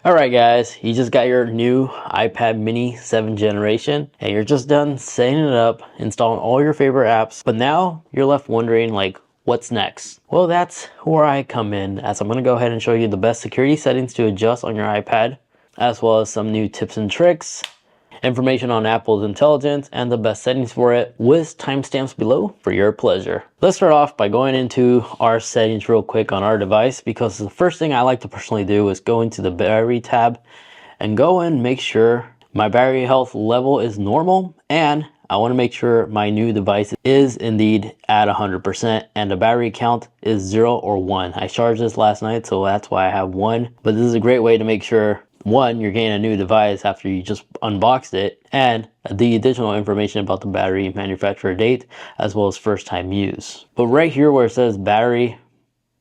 Alright guys, you just got your new iPad mini 7th generation and you're just done setting it up, installing all your favorite apps, but now you're left wondering what's next? Well, that's where I come in, as I'm going to go ahead and show you the best security settings to adjust on your iPad, as well as some new tips and tricks, information on Apple's intelligence, and the best settings for it, with timestamps below for your pleasure. Let's start off by going into our settings real quick on our device, because the first thing I like to personally do is go into the battery tab and go and make sure my battery health level is normal, and I want to make sure my new device is indeed at 100% and the battery count is 0 or 1. I charged this last night, so that's why I have 1, but this is a great way to make sure, one, you're getting a new device after you just unboxed it, and the additional information about the battery manufacturer date, as well as first time use. But right here where it says battery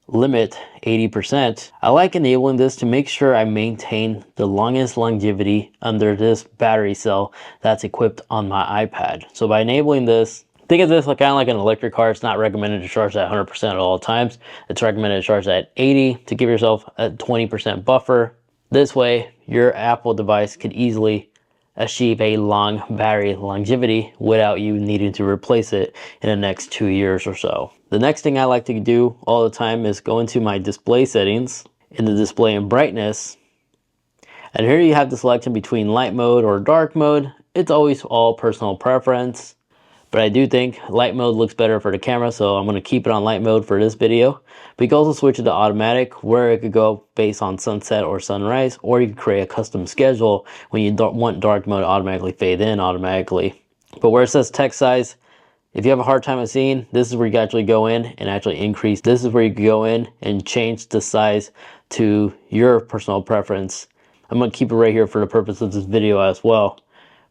limit 80%, I like enabling this to make sure I maintain the longest longevity under this battery cell that's equipped on my iPad. So by enabling this, think of this like kind of like an electric car. It's not recommended to charge at 100% at all times. It's recommended to charge at 80 to give yourself a 20% buffer. This way, your Apple device could easily achieve a long battery longevity without you needing to replace it in the next 2 years or so. The next thing I like to do all the time is go into my display settings in the display and brightness. And here you have the selection between light mode or dark mode. It's always all personal preference, but I do think light mode looks better for the camera, so I'm going to keep it on light mode for this video. But you can also switch it to automatic, where it could go based on sunset or sunrise, or you can create a custom schedule when you don't want dark mode automatically fade in automatically. But where it says text size, if you have a hard time of seeing, this is where you can actually go in and actually increase. This is where you can go in and change the size to your personal preference. I'm going to keep it right here for the purpose of this video as well.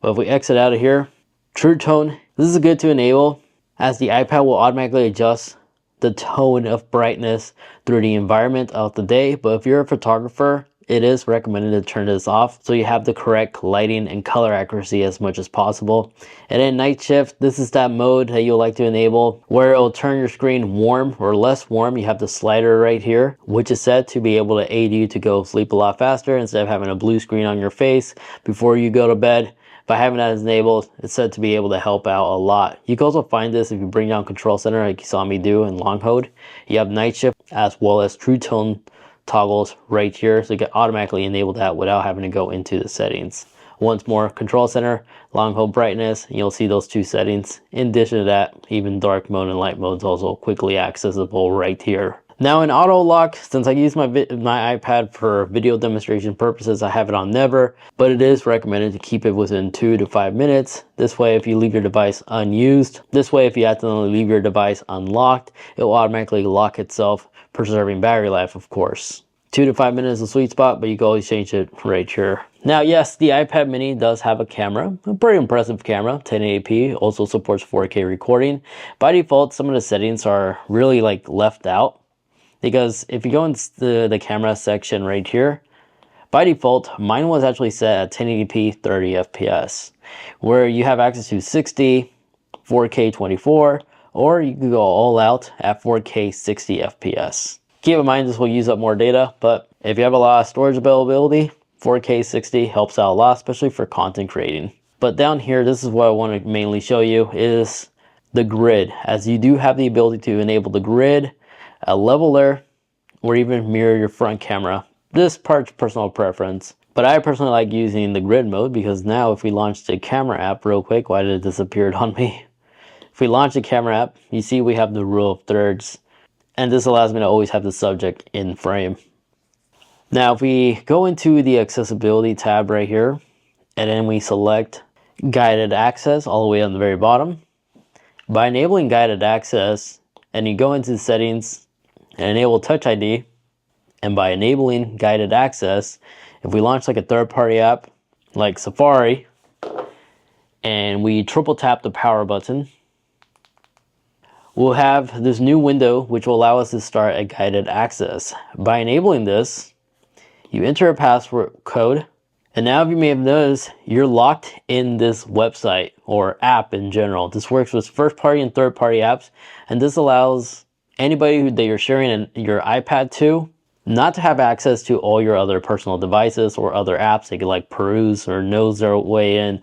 But if we exit out of here, True Tone, this is good to enable, as the iPad will automatically adjust the tone of brightness through the environment of the day. But if you're a photographer, it is recommended to turn this off so you have the correct lighting and color accuracy as much as possible. And then night shift, this is that mode that you'll like to enable, where it'll turn your screen warm or less warm. You have the slider right here, which is set to be able to aid you to go sleep a lot faster instead of having a blue screen on your face before you go to bed. By having that enabled, it's said to be able to help out a lot. You can also find this if you bring down Control Center like you saw me do in long hold. You have night shift as well as true tone toggles right here, so you can automatically enable that without having to go into the settings. Once more, Control Center, long hold brightness, and you'll see those two settings. In addition to that, even dark mode and light mode is also quickly accessible right here. Now in auto lock, since I use my iPad for video demonstration purposes, I have it on never, but it is recommended to keep it within 2 to 5 minutes. This way, if you leave your device unused, this way if you accidentally leave your device unlocked, it will automatically lock itself, preserving battery life, of course. 2 to 5 minutes is a sweet spot, but you can always change it right here. Now, yes, the iPad mini does have a camera, a pretty impressive camera, 1080p, also supports 4K recording. By default, some of the settings are really left out, because if you go into the camera section right here, by default, mine was actually set at 1080p 30 FPS, where you have access to 60, 4K 24, or you can go all out at 4K 60 FPS. Keep in mind this will use up more data, but if you have a lot of storage availability, 4K 60 helps out a lot, especially for content creating. But down here, this is what I want to mainly show you, is the grid, as you do have the ability to enable the grid, a leveler, or even mirror your front camera. This part's personal preference, but I personally like using the grid mode, because now if we launch the camera app real quick, why did it disappear on me? If we launch the camera app, you see we have the rule of thirds, and this allows me to always have the subject in frame. Now if we go into the accessibility tab right here, and then we select guided access all the way on the very bottom. By enabling guided access, and you go into the settings and enable Touch ID, and by enabling guided access, if we launch a third-party app like Safari, and we triple tap the power button, we'll have this new window which will allow us to start a guided access. By enabling this, you enter a password code, and now if you may have noticed, you're locked in this website or app in general. This works with first-party and third-party apps, and this allows anybody that you're sharing your iPad to not to have access to all your other personal devices or other apps they could like peruse or nose their way in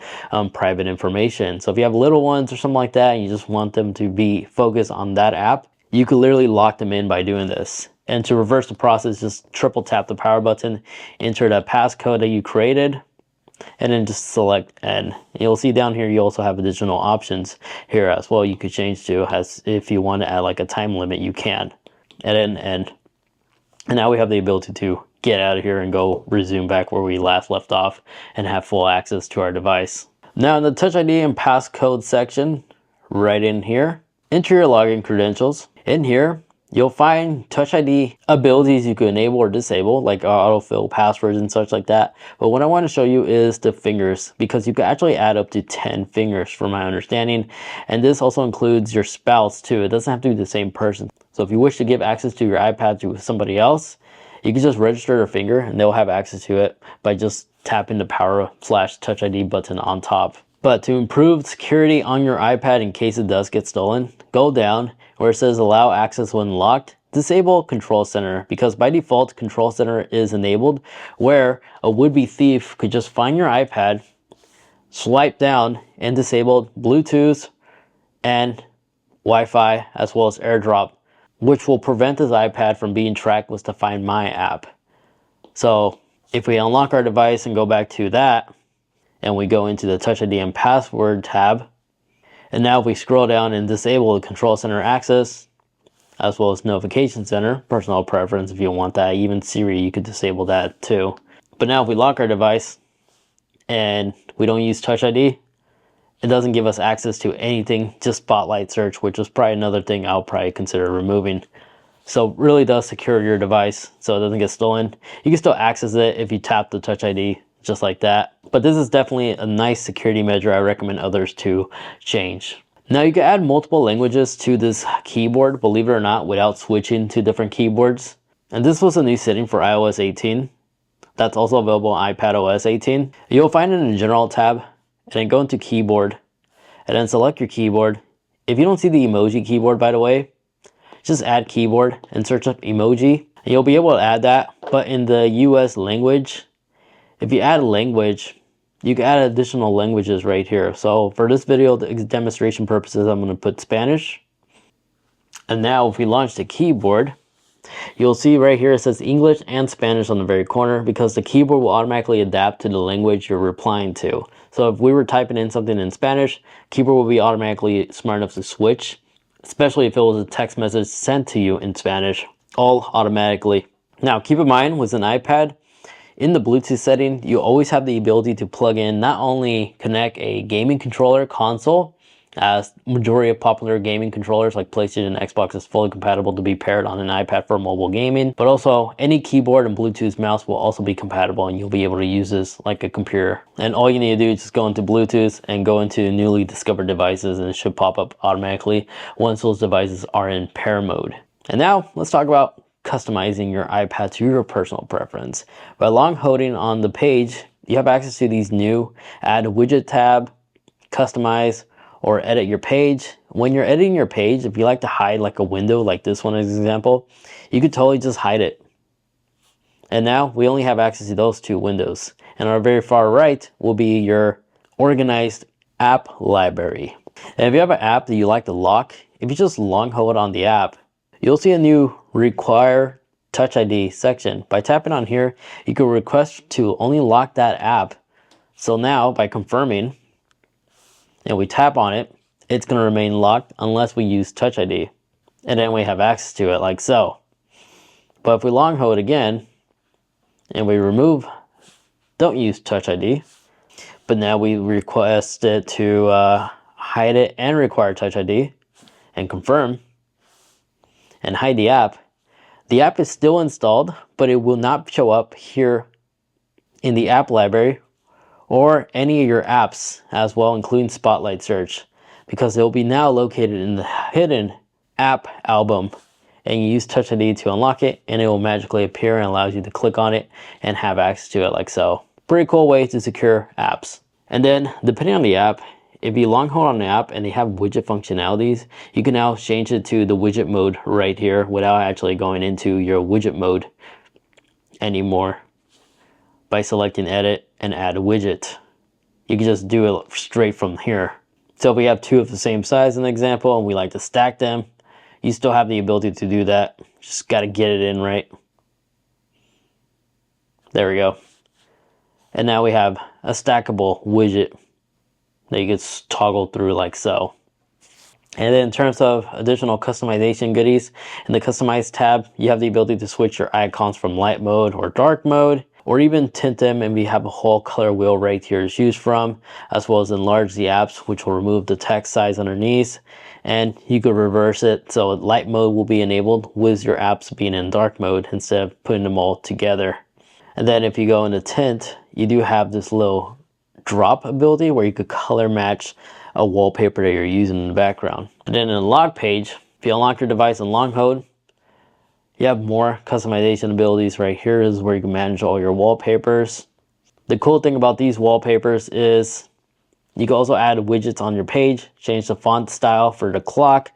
private information. So if you have little ones or something like that and you just want them to be focused on that app, you could literally lock them in by doing this. And to reverse the process, just triple tap the power button, enter that passcode that you created, and then just select N. You'll see down here you also have additional options here as well you could change to, as if you want to add like a time limit you can. And then N. And now we have the ability to get out of here and go resume back where we last left off and have full access to our device. Now in the Touch ID and passcode section, right in here, enter your login credentials. In here, you'll find Touch ID abilities you can enable or disable, like autofill passwords and such like that. But what I want to show you is the fingers, because you can actually add up to 10 fingers from my understanding. And this also includes your spouse too. It doesn't have to be the same person. So if you wish to give access to your iPad to somebody else, you can just register their finger and they'll have access to it by just tapping the power/Touch ID button on top. But to improve security on your iPad in case it does get stolen, go down where it says allow access when locked, disable control center, because by default control center is enabled, where a would-be thief could just find your iPad, swipe down and disable Bluetooth and Wi-Fi as well as AirDrop, which will prevent this iPad from being tracked with the Find My app. So if we unlock our device and go back to that, and we go into the Touch ID and Password tab, and now if we scroll down and disable the Control Center access, as well as Notification Center, personal preference if you want that, even Siri you could disable that too. But now if we lock our device and we don't use Touch ID, it doesn't give us access to anything, just Spotlight search, which is probably another thing I'll probably consider removing. So it really does secure your device so it doesn't get stolen. You can still access it if you tap the Touch ID, just like that. But this is definitely a nice security measure I recommend others to change. Now you can add multiple languages to this keyboard, believe it or not, without switching to different keyboards. And this was a new setting for iOS 18. That's also available on iPadOS 18. You'll find it in the General tab, and then go into Keyboard, and then select your keyboard. If you don't see the emoji keyboard, by the way, just add keyboard and search up emoji, and you'll be able to add that. But in the US language, if you add a language, you can add additional languages right here. So for this video, the demonstration purposes, I'm going to put Spanish. And now if we launch the keyboard, you'll see right here it says English and Spanish on the very corner, because the keyboard will automatically adapt to the language you're replying to. So if we were typing in something in Spanish, keyboard will be automatically smart enough to switch, especially if it was a text message sent to you in Spanish, all automatically. Now keep in mind, with an iPad, in the Bluetooth setting, you always have the ability to plug in, not only connect a gaming controller console, as majority of popular gaming controllers like PlayStation and Xbox is fully compatible to be paired on an iPad for mobile gaming, but also any keyboard and Bluetooth mouse will also be compatible, and you'll be able to use this like a computer. And all you need to do is just go into Bluetooth and go into newly discovered devices, and it should pop up automatically once those devices are in pair mode. And now let's talk about customizing your iPad to your personal preference. By long holding on the page, you have access to these new Add Widget tab, Customize, or Edit Your Page. When you're editing your page, if you like to hide like a window like this one as an example, you could totally just hide it. And now we only have access to those two windows. And on our very far right will be your organized app library. And if you have an app that you like to lock, if you just long hold on the app, you'll see a new Require Touch ID section. By tapping on here, you can request to only lock that app. So now by confirming, and we tap on it, it's going to remain locked unless we use Touch ID. And then we have access to it like so. But if we long hold again, and we remove, don't use Touch ID, but now we request it to hide it and require Touch ID, and confirm, and hide the app is still installed, but it will not show up here in the app library or any of your apps as well, including Spotlight search, because it will be now located in the hidden app album, and you use Touch ID to unlock it, and it will magically appear and allows you to click on it and have access to it like so. Pretty cool way to secure apps. And then depending on the app, if you long hold on the app and they have widget functionalities, you can now change it to the widget mode right here without actually going into your widget mode anymore by selecting edit and add a widget. You can just do it straight from here. So if we have two of the same size in the example and we like to stack them, you still have the ability to do that. Just got to get it in right. There we go. And now we have a stackable widget that you can toggle through like so. And then in terms of additional customization goodies, in the Customize tab, you have the ability to switch your icons from light mode or dark mode, or even tint them, and we have a whole color wheel right here to choose from, as well as enlarge the apps, which will remove the text size underneath. And you could reverse it, so light mode will be enabled with your apps being in dark mode instead of putting them all together. And then if you go into tint, you do have this little drop ability where you could color match a wallpaper that you're using in the background. And then in the log page, if you unlock your device in log mode, you have more customization abilities. Right here is where you can manage all your wallpapers. The cool thing about these wallpapers is you can also add widgets on your page, change the font style for the clock,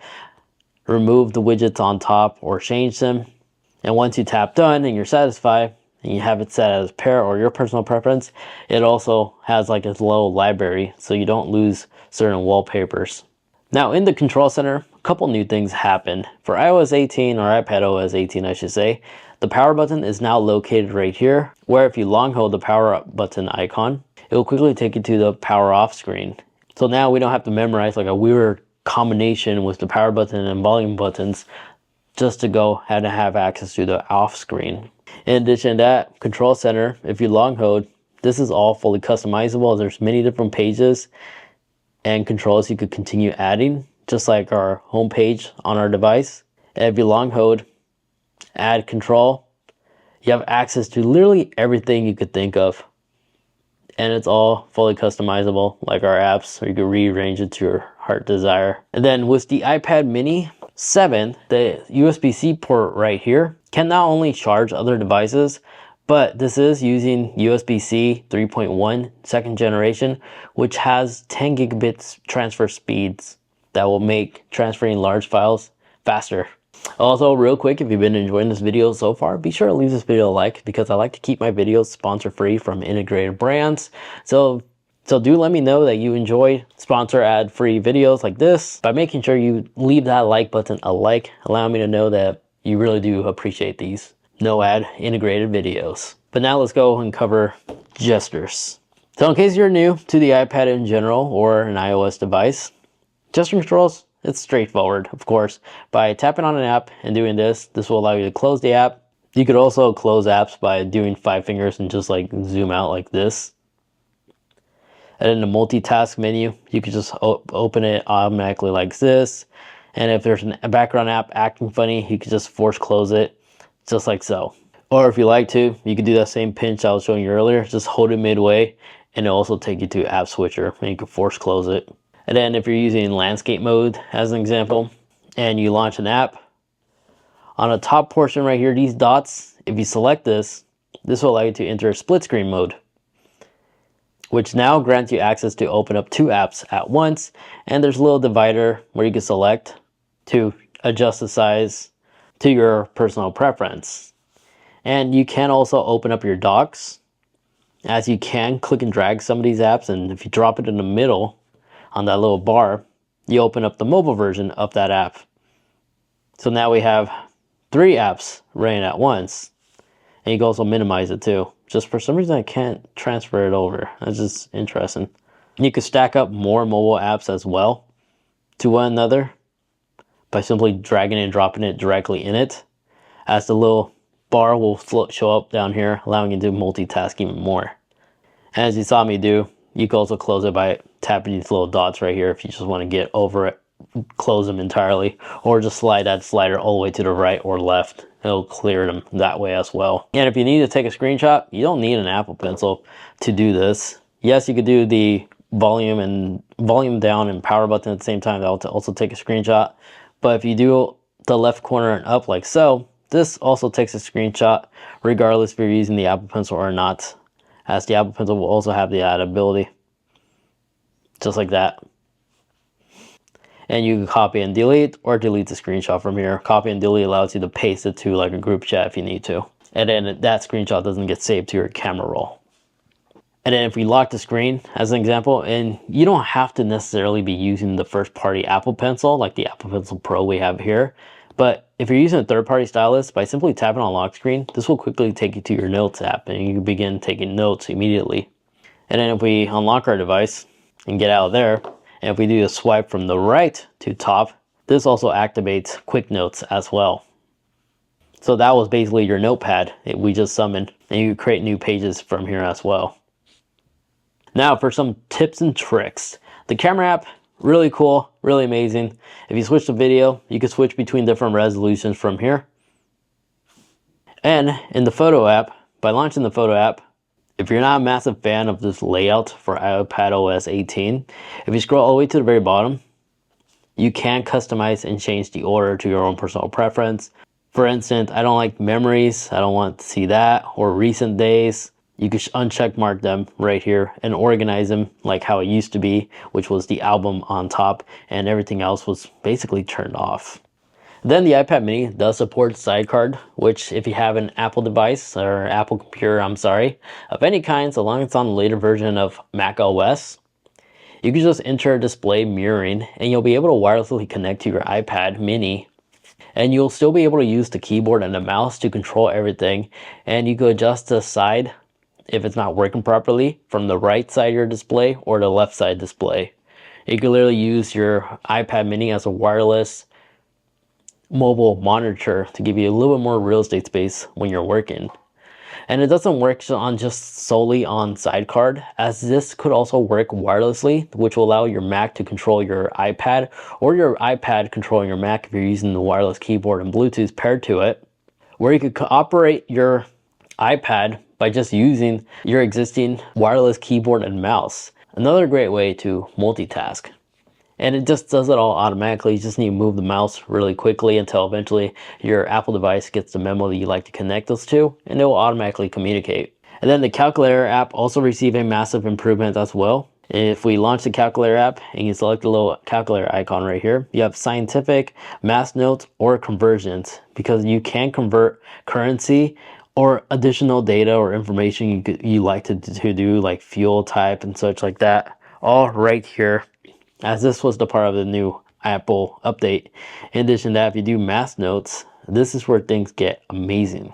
remove the widgets on top or change them. And once you tap done and you're satisfied, and you have it set as pair or your personal preference, it also has like a little library so you don't lose certain wallpapers. Now in the control center, a couple new things happen. For iOS 18 or iPadOS 18 I should say, the power button is now located right here, where if you long hold the power up button icon, it will quickly take you to the power off screen. So now we don't have to memorize like a weird combination with the power button and volume buttons just to go ahead and have access to the off screen. In addition to that, control center, if you long hold, this is all fully customizable. There's many different pages and controls you could continue adding, just like our home page on our device. And if you long hold, add control, you have access to literally everything you could think of. And it's all fully customizable, like our apps, or you can rearrange it to your heart desire. And then with the iPad mini 7, the USB-C port right here can not only charge other devices, but this is using USB-C 3.1 second generation, which has 10 gigabits transfer speeds that will make transferring large files faster. Also, real quick, if you've been enjoying this video so far, be sure to leave this video a like, because I like to keep my videos sponsor free from integrated brands. So do let me know that you enjoy sponsor ad free videos like this by making sure you leave that like button a like, allowing me to know that you really do appreciate these no ad integrated videos. But now let's go and cover gestures. So in case you're new to the iPad in general or an iOS device, gesture controls, it's straightforward, of course. By tapping on an app and doing this will allow you to close the app. You could also close apps by doing 5 fingers and just like zoom out like this. And in the multitask menu, you can just open it automatically like this. And if there's a background app acting funny, you can just force close it just like so. Or if you like to, you can do that same pinch I was showing you earlier, just hold it midway and it'll also take you to app switcher and you can force close it. And then if you're using landscape mode as an example, and you launch an app, on the top portion right here, these dots, if you select this will allow you to enter split screen mode, which now grants you access to open up 2 apps at once. And there's a little divider where you can select to adjust the size to your personal preference. And you can also open up your docks, as you can click and drag some of these apps, and if you drop it in the middle on that little bar, you open up the mobile version of that app. So now we have 3 apps running at once. And you can also minimize it too. Just for some reason I can't transfer it over. That's just interesting. You can stack up more mobile apps as well to one another by simply dragging and dropping it directly in it, as the little bar will show up down here, allowing you to multitask even more. And as you saw me do, you can also close it by tapping these little dots right here if you just want to get over it, close them entirely, or just slide that slider all the way to the right or left. It'll clear them that way as well. And if you need to take a screenshot, you don't need an Apple Pencil to do this. Yes, you could do the volume down and power button at the same time. That'll also take a screenshot. But if you do the left corner and up like so, this also takes a screenshot regardless if you're using the Apple Pencil or not, as the Apple Pencil will also have the add ability. Just like that. And you can copy and delete, or delete the screenshot from here. Copy and delete allows you to paste it to like a group chat if you need to. and then that screenshot doesn't get saved to your camera roll. And then if we lock the screen as an example, and you don't have to necessarily be using the first party Apple Pencil like the Apple Pencil Pro we have here, but if you're using a third-party stylus, by simply tapping on lock screen, this will quickly take you to your Notes app and you can begin taking notes immediately. And then if we unlock our device and get out of there, and if we do a swipe from the right to top, this also activates Quick Notes as well. So that was basically your notepad we just summoned, and you can create new pages from here as well. Now for some tips and tricks. The camera app, really cool, really amazing. If you switch to video, you can switch between different resolutions from here. And in the photo app, by launching the photo app, if you're not a massive fan of this layout for iPadOS 18, if you scroll all the way to the very bottom, you can customize and change the order to your own personal preference. For instance, I don't like memories, I don't want to see that, or recent days. You can uncheck mark them right here and organize them like how it used to be, which was the album on top and everything else was basically turned off. Then the iPad mini does support Sidecar, which if you have an Apple device or Apple computer, of any kind, so long as it's on the later version of macOS, you can just enter display mirroring and you'll be able to wirelessly connect to your iPad mini. And you'll still be able to use the keyboard and the mouse to control everything. And you can adjust the side if it's not working properly from the right side of your display or the left side display. You can literally use your iPad mini as a wireless mobile monitor to give you a little bit more real estate space when you're working. And it doesn't work on just solely on Sidecar, as this could also work wirelessly, which will allow your Mac to control your iPad, or your iPad controlling your Mac if you're using the wireless keyboard and Bluetooth paired to it, where you could operate your iPad by just using your existing wireless keyboard and mouse. Another great way to multitask. And it just does it all automatically. You just need to move the mouse really quickly until eventually your Apple device gets the memo that you like to connect those to, and it will automatically communicate. And then the calculator app also received a massive improvement as well. If we launch the calculator app and you select the little calculator icon right here, you have scientific, math notes, or conversions, because you can convert currency or additional data or information you like to do, like fuel type and such like that, all right here, as this was the part of the new Apple update. In addition to that, if you do math notes, this is where things get amazing.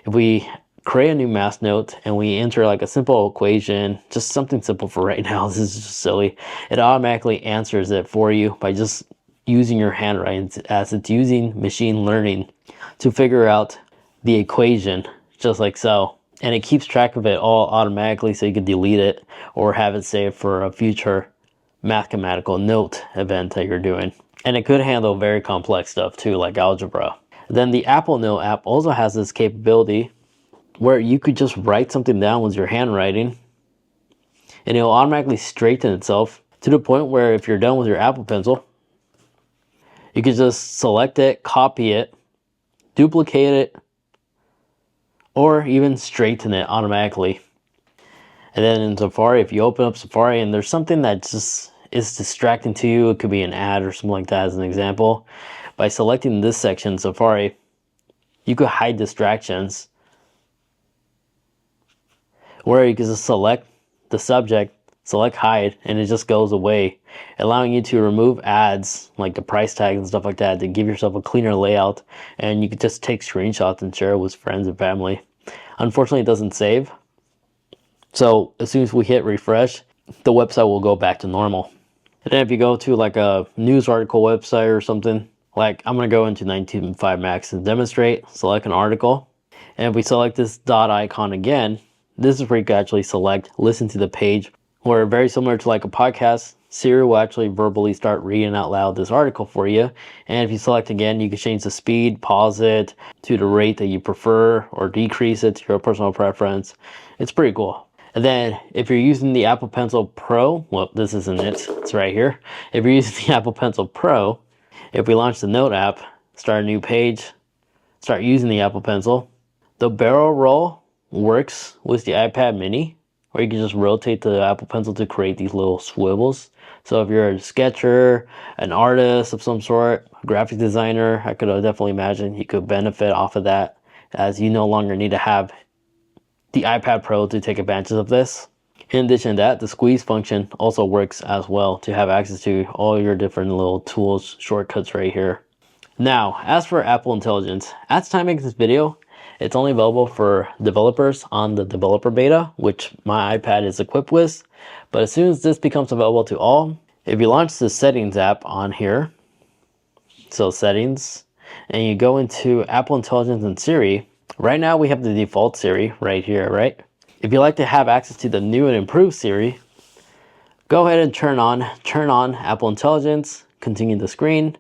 If we create a new math note and we enter like a simple equation, just something simple for right now, this is just silly, it automatically answers it for you by just using your handwriting, as it's using machine learning to figure out the equation, just like so. And it keeps track of it all automatically, so you can delete it or have it saved for a future mathematical note event that you're doing. And it could handle very complex stuff too, like algebra. Then the Apple Note app also has this capability where you could just write something down with your handwriting and it'll automatically straighten itself to the point where if you're done with your Apple Pencil, you can just select it, copy it, duplicate it, or even straighten it automatically. And then in Safari, if you open up Safari and there's something that just is distracting to you, it could be an ad or something like that as an example, by selecting this section in Safari, you could hide distractions, where you can just select the subject, select hide, and it just goes away, allowing you to remove ads like the price tags and stuff like that to give yourself a cleaner layout. And you could just take screenshots and share it with friends and family. Unfortunately, it doesn't save. So as soon as we hit refresh, the website will go back to normal. And then if you go to like a news article website or something, like I'm going to go into 19.5 Max and demonstrate, select an article. And if we select this dot icon again, this is where you can actually select listen to the page, where very similar to like a podcast, Siri will actually verbally start reading out loud this article for you. And if you select again, you can change the speed, pause it to the rate that you prefer, or decrease it to your personal preference. It's pretty cool. And then if you're using the Apple Pencil Pro, well, this isn't it, it's right here. If you're using the Apple Pencil Pro, if we launch the Note app, start a new page, start using the Apple Pencil, the barrel roll works with the iPad mini, where you can just rotate the Apple Pencil to create these little swivels. So if you're a sketcher, an artist of some sort, a graphic designer, I could definitely imagine you could benefit off of that. as you no longer need to have the iPad Pro to take advantage of this. In addition to that, the squeeze function also works as well to have access to all your different little tools, shortcuts right here. Now, as for Apple Intelligence, at the time of making this video, it's only available for developers on the developer beta, which my iPad is equipped with. But as soon as this becomes available to all, if you launch the settings app on here, so settings, and you go into Apple Intelligence and Siri, right now we have the default Siri right here, right? If you like to have access to the new and improved Siri, go ahead and turn on Apple Intelligence, continue the screen,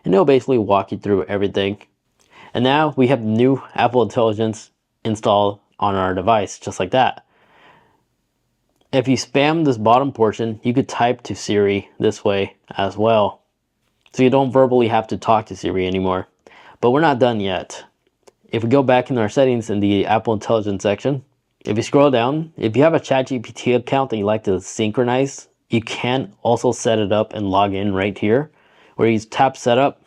and it'll basically walk you through everything. And now we have the new Apple Intelligence installed on our device, just like that. If you spam this bottom portion, you could type to Siri this way as well. So you don't verbally have to talk to Siri anymore. But we're not done yet. If we go back in our settings in the Apple Intelligence section, if you scroll down, if you have a ChatGPT account that you like to synchronize, you can also set it up and log in right here. Where you tap setup,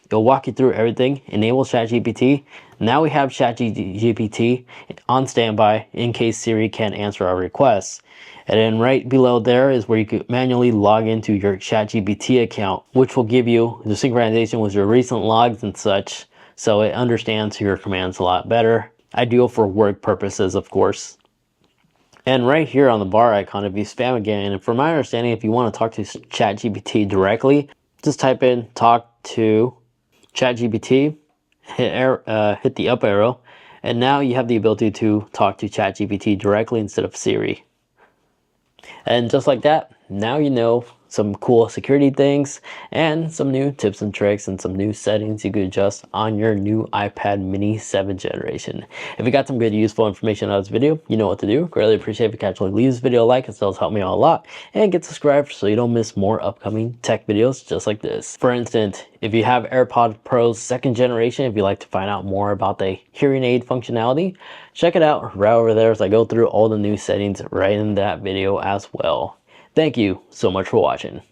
it'll walk you through everything, enable ChatGPT. Now we have ChatGPT on standby in case Siri can't answer our requests. And then right below there is where you could manually log into your ChatGPT account, which will give you the synchronization with your recent logs and such, so it understands your commands a lot better. Ideal for work purposes, of course. And right here on the bar icon, if you spam again, and from my understanding, if you want to talk to ChatGPT directly, just type in talk to ChatGPT, hit the up arrow, and now you have the ability to talk to ChatGPT directly instead of Siri. And just like that, now you know some cool security things and some new tips and tricks and some new settings you could adjust on your new iPad mini 7th generation. If you got some good useful information out of this video, you know what to do. Greatly appreciate if you can actually leave this video a like, it does help me out a lot, and get subscribed so you don't miss more upcoming tech videos just like this. For instance, if you have AirPods Pro's 2nd generation, if you'd like to find out more about the hearing aid functionality, check it out right over there as I go through all the new settings right in that video as well. Thank you so much for watching.